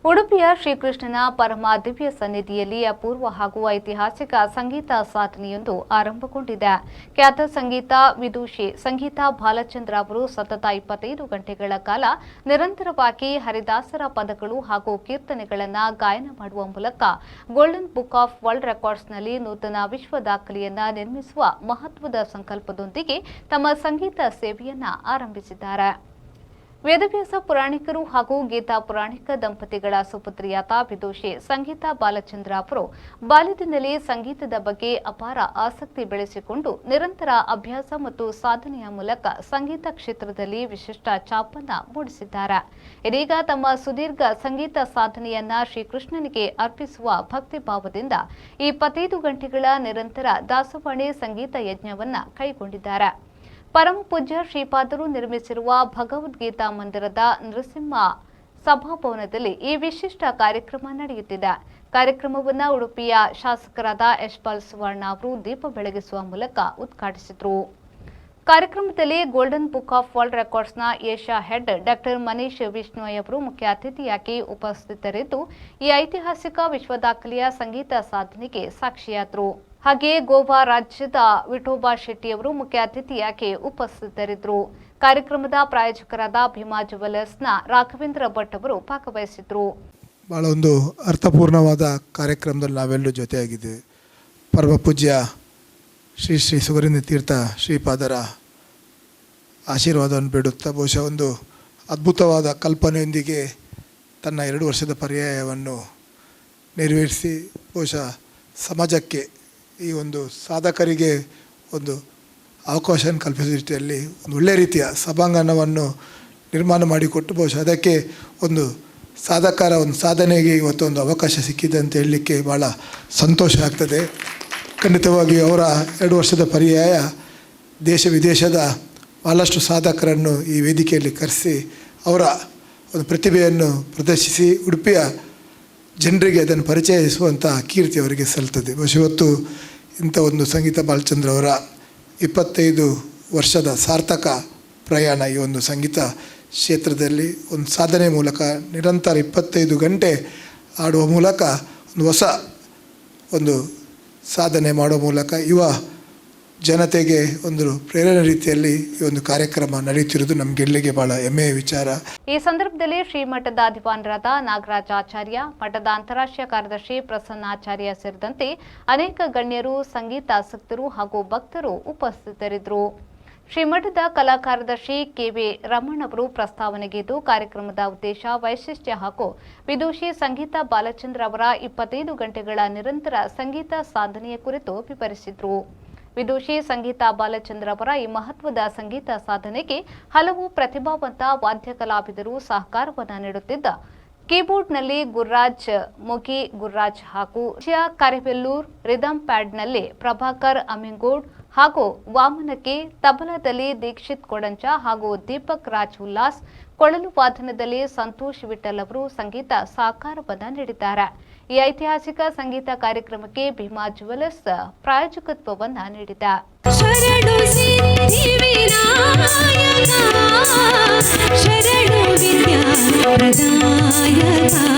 ಉಡುಪಿಯ ಶ್ರೀಕೃಷ್ಣನ ಪರಮ ದಿವ್ಯ ಸನ್ನಿಧಿಯಲ್ಲಿ ಅಪೂರ್ವ ಹಾಗೂ ಐತಿಹಾಸಿಕ ಸಂಗೀತ ಸಾಧನೆಯೊಂದು ಆರಂಭಗೊಂಡಿದೆ. ಖ್ಯಾತ ಸಂಗೀತ ವಿದೂಷಿ ಸಂಗೀತ ಬಾಲಚಂದ್ರ ಅವರು ಸತತ 25 ಗಂಟೆಗಳ ಕಾಲ ನಿರಂತರವಾಗಿ ಹರಿದಾಸರ ಪದಗಳು ಹಾಗೂ ಕೀರ್ತನೆಗಳನ್ನು ಗಾಯನ ಮಾಡುವ ಮೂಲಕ ಗೋಲ್ಡನ್ ಬುಕ್ ಆಫ್ ವರ್ಲ್ಡ್ ರೆಕಾರ್ಡ್ಸ್ನಲ್ಲಿ ನೂತನ ವಿಶ್ವ ದಾಖಲೆಯನ್ನ ನಿರ್ಮಿಸುವ ಮಹತ್ವದ ಸಂಕಲ್ಪದೊಂದಿಗೆ ತಮ್ಮ ಸಂಗೀತ ಸೇವೆಯನ್ನ ಆರಂಭಿಸಿದ್ದಾರೆ. ವೇದವ್ಯಾಸ ಪುರಾಣಿಕರು ಹಾಗೂ ಗೀತಾ ಪುರಾಣಿಕ ದಂಪತಿಗಳ ಸುಪುತ್ರಿಯಾದ ವಿದೂಷಿ ಸಂಗೀತ ಬಾಲಚಂದ್ರ ಅವರು ಬಾಲ್ಯದಿಂದಲೇ ಸಂಗೀತದ ಬಗ್ಗೆ ಅಪಾರ ಆಸಕ್ತಿ ಬೆಳೆಸಿಕೊಂಡು ನಿರಂತರ ಅಭ್ಯಾಸ ಮತ್ತು ಸಾಧನೆಯ ಮೂಲಕ ಸಂಗೀತ ಕ್ಷೇತ್ರದಲ್ಲಿ ವಿಶಿಷ್ಟ ಛಾಪನ್ನ ಮೂಡಿಸಿದ್ದಾರೆ. ಇದೀಗ ತಮ್ಮ ಸುದೀರ್ಘ ಸಂಗೀತ ಸಾಧನೆಯನ್ನ ಶ್ರೀಕೃಷ್ಣನಿಗೆ ಅರ್ಪಿಸುವ ಭಕ್ತಿಭಾವದಿಂದ 25 ಗಂಟೆಗಳ ನಿರಂತರ ದಾಸವಾಣಿ ಸಂಗೀತ ಯಜ್ಞವನ್ನ ಕೈಗೊಂಡಿದ್ದಾರೆ. ಪರಮ ಪೂಜ್ಯ ಶ್ರೀಪಾದರು ನಿರ್ಮಿಸಿರುವ ಭಗವದ್ಗೀತಾ ಮಂದಿರದ ನರಸಿಂಹ ಸಭಾಭವನದಲ್ಲಿ ಈ ವಿಶಿಷ್ಟ ಕಾರ್ಯಕ್ರಮ ನಡೆಯುತ್ತಿದೆ. ಕಾರ್ಯಕ್ರಮವನ್ನು ಉಡುಪಿಯ ಶಾಸಕರಾದ ಯಶ್ಪಾಲ್ ಸುವರ್ಣ ಅವರು ದೀಪ ಬೆಳಗಿಸುವ ಮೂಲಕ ಉದ್ಘಾಟಿಸಿದರು. ಕಾರ್ಯಕ್ರಮದಲ್ಲಿ ಗೋಲ್ಡನ್ ಬುಕ್ ಆಫ್ ವರ್ಲ್ಡ್ ರೆಕಾರ್ಡ್ಸ್ನ Asia head doctor Manish Vishnoi ಅವರು ಮುಖ್ಯ ಅತಿಥಿಯಾಗಿ ಉಪಸ್ಥಿತರಿದ್ದು ಈ ಐತಿಹಾಸಿಕ ವಿಶ್ವ ದಾಖಲೆಯ ಸಂಗೀತ ಸಾಧನೆಗೆ ಸಾಕ್ಷಿಯಾದರು. ಹಾಗೆಯೇ ಗೋವಾ ರಾಜ್ಯದ ವಿಠೋಬಾ ಶೆಟ್ಟಿ ಅವರು ಮುಖ್ಯ ಅತಿಥಿಯಾಗಿ ಉಪಸ್ಥಿತರಿದ್ದರು. ಕಾರ್ಯಕ್ರಮದ ಪ್ರಾಯೋಜಕರಾದ ಭೀಮಾ ಜುವೆಲ್ಲರ್ಸ್ನ ರಾಘವೇಂದ್ರ ಭಟ್ ಅವರು ಭಾಗವಹಿಸಿದ್ರು. ಬಹಳ ಒಂದು ಅರ್ಥಪೂರ್ಣವಾದ ಕಾರ್ಯಕ್ರಮದಲ್ಲಿ ನಾವೆಲ್ಲರೂ ಜೊತೆಯಾಗಿದ್ದೇವೆ. ಪರಮ ಪೂಜ್ಯ ಶ್ರೀ ಶ್ರೀ ಸುಗರೇಂದ್ರ ತೀರ್ಥ ಶ್ರೀಪಾದರ ಆಶೀರ್ವಾದವನ್ನು ಬೇಡುತ್ತಾ ಬಹುಶಃ ಒಂದು ಅದ್ಭುತವಾದ ಕಲ್ಪನೆಯೊಂದಿಗೆ ತನ್ನ 2 ವರ್ಷದ ಪರ್ಯಾಯವನ್ನು ನೆರವೇರಿಸಿ ಬಹುಶಃ ಸಮಾಜಕ್ಕೆ ಈ ಒಂದು ಸಾಧಕರಿಗೆ ಒಂದು ಅವಕಾಶ ಕಲ್ಪಿಸುವ ರೀತಿಯಲ್ಲಿ ಒಂದು ಒಳ್ಳೆಯ ರೀತಿಯ ಸಭಾಂಗಣವನ್ನು ನಿರ್ಮಾಣ ಮಾಡಿಕೊಟ್ಟು ಬಹುಶಃ ಅದಕ್ಕೆ ಒಂದು ಸಾಧಕರ ಒಂದು ಸಾಧನೆಗೆ ಇವತ್ತು ಒಂದು ಅವಕಾಶ ಸಿಕ್ಕಿದೆ ಅಂತ ಹೇಳಲಿಕ್ಕೆ ಭಾಳ ಸಂತೋಷ ಆಗ್ತದೆ. ಖಂಡಿತವಾಗಿಯೂ ಅವರ 2 ವರ್ಷದ ಪರ್ಯಾಯ ದೇಶ ವಿದೇಶದ ಭಾಳಷ್ಟು ಸಾಧಕರನ್ನು ಈ ವೇದಿಕೆಯಲ್ಲಿ ಕರೆಸಿ ಅವರ ಒಂದು ಪ್ರತಿಭೆಯನ್ನು ಪ್ರದರ್ಶಿಸಿ ಉಡುಪಿಯ ಜನರಿಗೆ ಅದನ್ನು ಪರಿಚಯಿಸುವಂಥ ಕೀರ್ತಿ ಅವರಿಗೆ ಸಲ್ತದೆ. ಬಹುಶಃ ಇವತ್ತು ಇಂಥ ಒಂದು ಸಂಗೀತ ಬಾಲಚಂದ್ರ ಅವರ 25 ವರ್ಷದ ಸಾರ್ಥಕ ಪ್ರಯಾಣ ಈ ಒಂದು ಸಂಗೀತ ಕ್ಷೇತ್ರದಲ್ಲಿ ಒಂದು ಸಾಧನೆ ಮೂಲಕ ನಿರಂತರ 25 ಗಂಟೆ ಆಡುವ ಮೂಲಕ ಒಂದು ಹೊಸ ಒಂದು ಸಾಧನೆ ಮಾಡುವ ಮೂಲಕ ಯುವ ಜನತೆಗೆ ಒಂದು ಪ್ರೇರಣೆ ರೀತಿಯಲ್ಲಿ ಈ ಒಂದು ಕಾರ್ಯಕ್ರಮ ನಡೆಯುತ್ತಿರುವುದು ನಮಗೆಲ್ಲರಿಗೆ ಬಹಳ ಹೆಮ್ಮೆಯ ವಿಚಾರ. ಈ ಸಂದರ್ಭದಲ್ಲಿ ಶ್ರೀಮಠದ ದಿವಾನರಾದ ನಾಗರಾಜಾಚಾರ್ಯ, ಮಠದ ಅಂತಾರಾಷ್ಟ್ರೀಯ ಕಾರ್ಯದರ್ಶಿ ಪ್ರಸನ್ನಾಚಾರ್ಯ ಸೇರಿದಂತೆ ಅನೇಕ ಗಣ್ಯರು, ಸಂಗೀತಾಸಕ್ತರು ಹಾಗೂ ಭಕ್ತರು ಉಪಸ್ಥಿತರಿದ್ದರು. ಶ್ರೀಮಠದ ಕಲಾ ಕಾರ್ಯದರ್ಶಿ ಕೆವಿ ರಮಣ್ ಅವರು ಪ್ರಸ್ತಾವನೆಗಿದ್ದು ಕಾರ್ಯಕ್ರಮದ ಉದ್ದೇಶ, ವೈಶಿಷ್ಟ್ಯ ಹಾಗೂ ವಿದೂಷಿ ಸಂಗೀತ ಬಾಲಚಂದ್ರ ಅವರ 25 ಗಂಟೆಗಳ ನಿರಂತರ ಸಂಗೀತ ಸಾಧನೆಯ ಕುರಿತು ವಿವರಿಸಿದರು. ವಿದೂಷಿ ಸಂಗೀತ ಬಾಲಚಂದ್ರ ಅವರ ಈ ಮಹತ್ವದ ಸಂಗೀತ ಸಾಧನೆಗೆ ಹಲವು ಪ್ರತಿಭಾವಂತ ವಾದ್ಯ ಕಲಾವಿದರು ಸಹಕಾರವನ್ನು ನೀಡುತ್ತಿದ್ದ ಕೀಬೋರ್ಡ್ನಲ್ಲಿ ಗುರ್ರಾಜ್ ಮುಗಿ ಗುರ್ರಾಜ್ ಹಾಗೂ ಕರಿವೆಲ್ಲೂರ್, ರಿದಮ್ ಪ್ಯಾಡ್ನಲ್ಲಿ ಪ್ರಭಾಕರ್ ಅಮಿಂಗೋಡ್ ಹಾಗೂ ವಾಮನಕ್ಕೆ, ತಬಲಾದಲ್ಲಿ ದೀಕ್ಷಿತ್ ಕೊಡಂಚ ಹಾಗೂ ದೀಪಕ್ ರಾಜ್ ಉಲ್ಲಾಸ್, ಕೊಳಲು ವಾದನದಲ್ಲಿ ಸಂತೋಷ್ ವಿಠಲ್ ಅವರು ಸಂಗೀತ ಸಹಕಾರವನ್ನು ನೀಡಿದ್ದಾರೆ. ಈ ಐತಿಹಾಸಿಕ ಸಂಗೀತ ಕಾರ್ಯಕ್ರಮಕ್ಕೆ ಭೀಮಾ ಜುವೆಲ್ಲರ್ಸ್ ಪ್ರಾಯೋಜಕತ್ವವನ್ನು ನೀಡಿದೆ. ಶರಣು ವಿದ್ಯಾ ಪ್ರದಾಯಕ